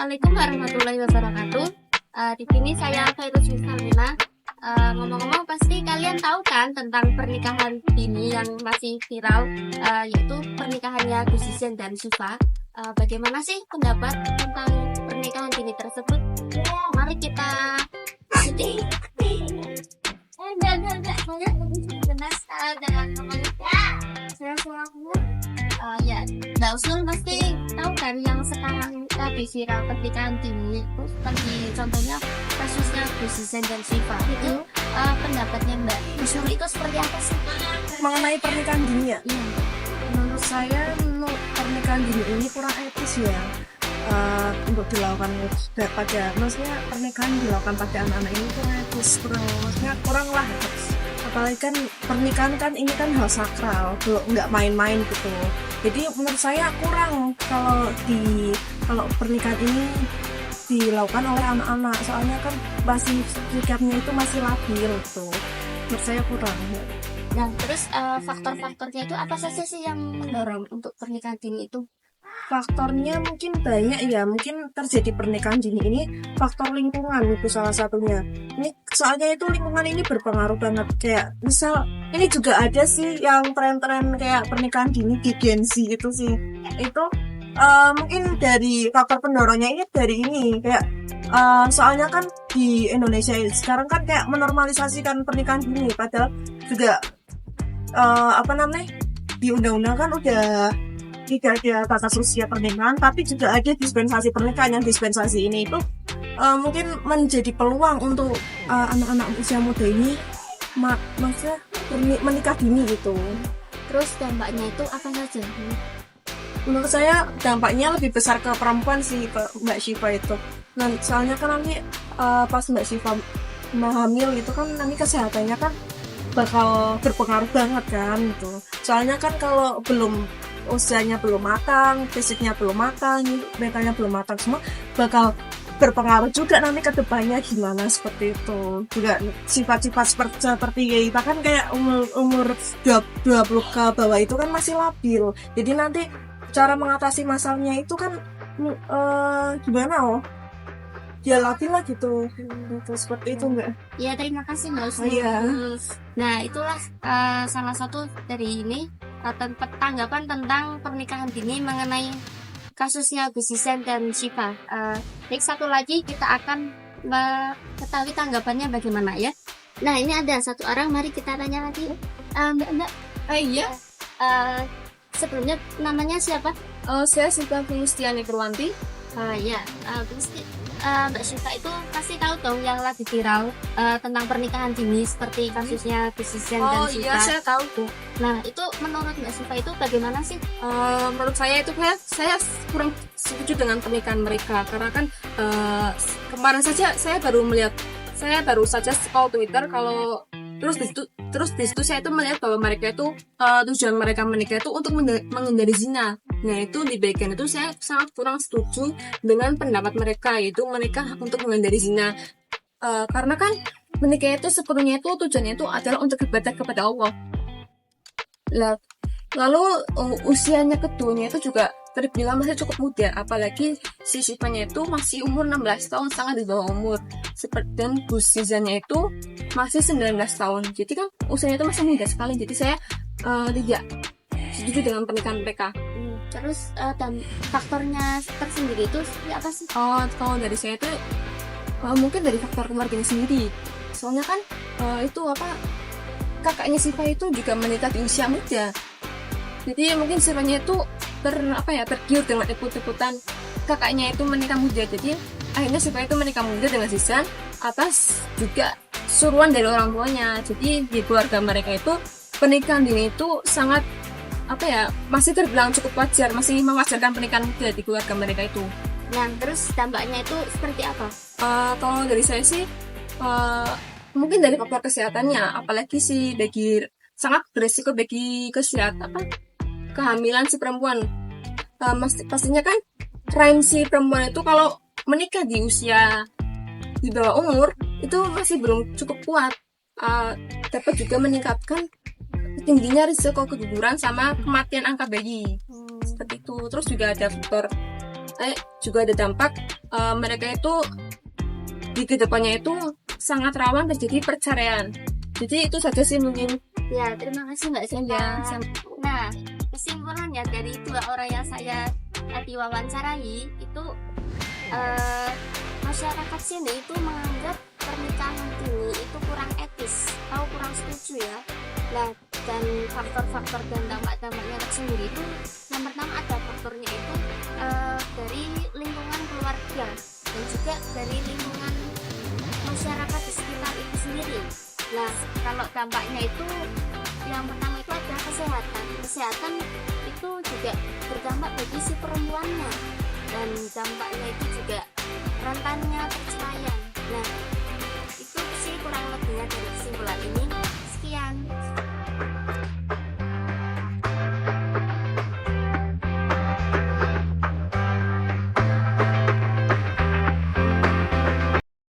Assalamualaikum warahmatullahi wabarakatuh. Di sini saya Khairul Salmina. Ngomong-ngomong, pasti kalian tahu kan tentang pernikahan dini yang masih viral, yaitu pernikahannya Gus Izen dan Syifa. Bagaimana sih pendapat tentang pernikahan dini tersebut? Mari kita sedih. Ya, Mbak Usul pasti tahu kan yang sekarang lagi viral pernikahan dini itu seperti contohnya kasusnya Gus Izen dan Syifa itu. Pendapatnya Mbak Usul itu seperti apa sih Mengenai pernikahan dini ya, Iya. menurut saya pernikahan dini ini kurang etis ya, untuk dilakukan pada, maksudnya pernikahan dilakukan pada anak-anak ini kurang etis, maksudnya kurang lah. Apalagi kan pernikahan kan ini kan hal sakral, nggak main-main gitu. Jadi menurut saya kurang kalau pernikahan ini dilakukan oleh anak-anak, soalnya kan masih sikapnya itu masih labil gitu. Menurut saya kurang. Nah, terus faktor-faktornya itu apa saja sih yang mendorong untuk pernikahan dini itu? Faktornya mungkin banyak ya, mungkin terjadi pernikahan dini ini faktor lingkungan itu salah satunya. Ini soalnya itu lingkungan ini berpengaruh banget, kayak misal ini juga ada sih yang tren-tren kayak pernikahan dini di Gen Z itu sih, itu mungkin dari faktor pendorongnya ini dari ini kayak soalnya kan di Indonesia sekarang kan kayak menormalisasikan pernikahan dini, padahal juga di undang-undang kan udah tidak ada batas usia pernikahan, tapi juga ada dispensasi pernikahan. Yang dispensasi ini itu mungkin menjadi peluang untuk anak-anak usia muda ini maksudnya menikah dini gitu. Terus dampaknya itu apa saja? Menurut saya dampaknya lebih besar ke perempuan sih, ke Mbak Syifa itu. Nah, soalnya kan nanti pas Mbak Syifa hamil itu kan nanti kesehatannya kan bakal berpengaruh banget kan gitu. Soalnya kan kalau usianya belum matang, fisiknya belum matang, mentalnya belum matang, semua bakal berpengaruh juga nanti ke depannya gimana, seperti itu. Juga sifat-sifat seperti kita kan kayak umur 20 ke bawah itu kan masih labil. Jadi nanti cara mengatasi masalahnya itu kan gimana dia labil lah gitu. Seperti itu enggak? Ya, terima kasih Mbak Usul. Iya. Nah, itulah salah satu dari ini tanggapan tentang pernikahan dini mengenai kasusnya Gus Izen dan Syifa. Next satu lagi kita akan mengetahui tanggapannya bagaimana ya. Nah, ini ada satu orang, mari kita tanya lagi. Mbak. Iya. Sebelumnya namanya siapa? Saya Syifa Filustiani Purwanti. Ya, Mbak Syifa itu pasti tahu dong yang lagi viral tentang pernikahan dini seperti kasusnya Gus Izen dan Syifa. Iya, saya tahu tuh. Nah, itu menurut Mbak Syifa itu bagaimana sih? Menurut saya itu saya kurang setuju dengan pernikahan mereka, karena kan kemarin saja saya baru saja scroll Twitter, kalau terus di situ saya itu melihat bahwa mereka itu tujuan mereka menikah itu untuk menghindari zina. Nah, itu di bagian itu saya sangat kurang setuju dengan pendapat mereka, yaitu menikah untuk menghindari zina. Karena kan menikah itu sepenuhnya itu tujuannya itu adalah untuk ibadah kepada Allah. Lalu usianya keduanya itu juga terbilang masih cukup muda, apalagi si Syifanya itu masih umur 16 tahun, sangat di bawah umur. Dan Gus Izennya itu masih 19 tahun, jadi kan usianya itu masih muda sekali. Jadi saya tidak setuju dengan pernikahan mereka. Terus dan faktornya tersendiri itu apa sih? Kalau dari saya itu mungkin dari faktor keluarganya sendiri. Soalnya kan kakaknya Syifa itu juga menikah di usia muda. Jadi mungkin Syifanya itu tergiur dengan ikut-ikutan kakaknya itu menikah muda. Jadi akhirnya Syifa itu menikah muda dengan Zizan atas juga suruhan dari orang tuanya. Jadi di keluarga mereka itu pernikahan dini itu sangat masih terbilang cukup wajar, masih mewajarkan pernikahan muda di keluarga mereka itu. Nah, terus dampaknya itu seperti apa? Kalau dari saya sih mungkin dari faktor kesehatannya, apalagi sangat beresiko bagi kehamilan si perempuan. Pastinya kan rahim si perempuan itu kalau menikah di usia di bawah umur itu masih belum cukup kuat, dapat juga meningkatkan tingginya risiko keguguran sama kematian angka bayi. Seperti itu. Terus juga ada faktor juga ada dampak mereka itu di kedepannya itu sangat rawan terjadi perceraian. Jadi itu saja sih mungkin. Ya, terima kasih Mbak Sinta. Ya, Nah, kesimpulannya dari 2 orang yang saya tadi wawancarai itu masyarakat sini itu menganggap pernikahan dini itu kurang etis atau kurang setuju ya. Nah, dan faktor-faktor dan dampak-dampaknya tersendiri itu yang pertama ada faktornya itu dari lingkungan keluarga dan juga dari lingkungan masyarakat di sekitar itu sendiri. Nah, kalau dampaknya itu yang pertama itu ada kesehatan itu juga berdampak bagi si perempuannya, dan dampaknya itu juga rentannya perceraian. Nah, itu sih kurang lebihnya dari kesimpulan ini.